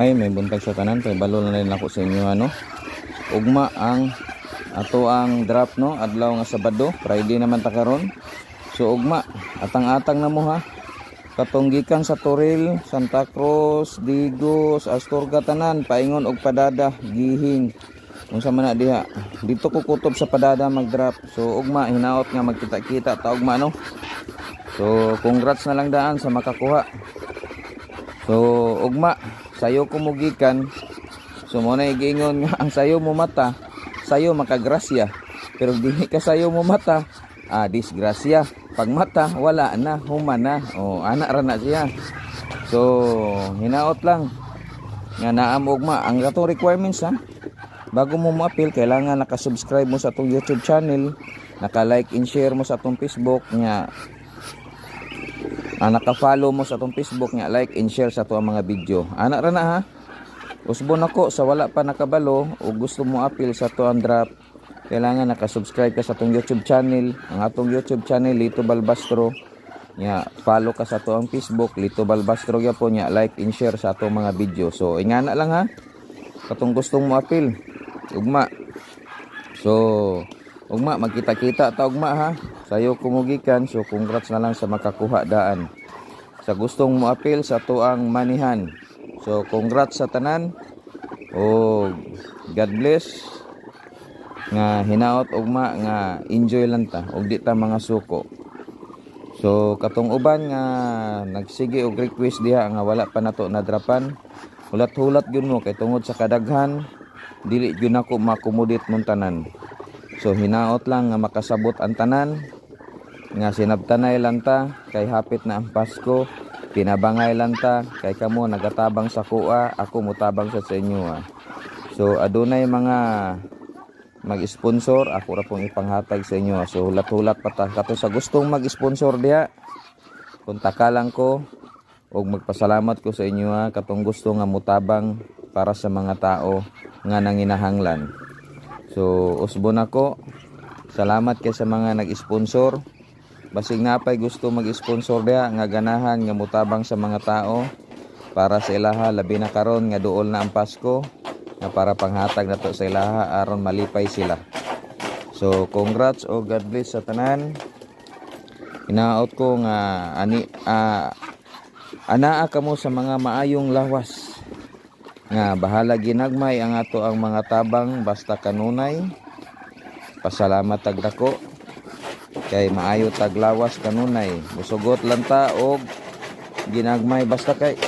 Ay, may buntag sa tanan kay balo na rin ako sa inyo ano. Ugma ang ato ang draft no adlaw nga Sabado, Friday naman ta karon. So ugma atang-atang na mo ha. Katong gikan sa Toril, Santa Cruz, Digos, Astorga tanan paingon og Padada, Gihing. Unsa man na diha. Dito ko kutob sa Padada mag-draft. So ugma hinaot nga magkita-kita ta ugma no. So congrats na lang daan sa makakuha. So ugma sayo kumugikan. So mo na igingon nga ang sayo mo mata, sayo makagrasya. Pero dili ka sayo mo mata, disgrasya. Pag mata wala na, human na. O anak ra na siya. So hinaot lang nga naam ugma ang atong requirements ha. Bago mo mo-appeal kailangan naka-subscribe mo sa atong YouTube channel, naka-like and share mo sa atong Facebook nya. Naka-follow mo sa atong Facebook nga, like and share sa atong mga video. Anak ra na ha. Usbon ako sa wala pa nakabalo o gusto mo appeal sa atong draft, kailangan naka-subscribe ka sa atong YouTube channel. Ang atong YouTube channel Lito Balbastro. Nya, follow ka sa atong Facebook Lito Balbastro gyapon nya, like and share sa atong mga video. So ingana lang ha. Katong gustong mo appeal. Ugma. So ugma magkita-kita ta ugma ha. Sayo kumugikan, so congrats na lang sa makakuha daan. Sa gustong mo appeal sa tuang manihan. So congrats sa tanan. O God bless. Nga hinaot ugma nga enjoy lang ta ug di ta mga suko. So katong uban nga nagsige og request diha nga wala pa nato nadrapan. Hulat-hulat gyud mo kay tungod sa kadaghan dili gyud nako makomodate mong tanan. So hinaot lang nga makasabot ang tanan. Nga sinabtanay lang ta kay hapit na ang Pasko, pinabangay lang ta kay kamo nagatabang sa kuha, ako mutabang sa inyo ha. So adunay mga mag-sponsor, ako ra pong ipanghatag sa inyo. So hulat-hulat pa ta kato sa gustong mag-sponsor diha. Kontak lang ko og magpasalamat ko sa inyo ha katong gusto nga mutabang para sa mga tao nga nanginahanglan. So usbon ako. Salamat kay sa mga nag-sponsor. Basig napay gusto mag-sponsor diha nga ganahan nga mutabang sa mga tao para sa ilaha labi na karon nga duol na ang Pasko nga para panghatag nato sa ilaha aron malipay sila. So congrats o God bless sa tanan. Hinaot ko nga anaa kamo sa mga maayong lawas nga bahala ginagmay ang ato ang mga tabang basta kanunay. Pasalamat tagdako kay maayo taglawas kanunay. Musugot lang ta og ginagmay basta kay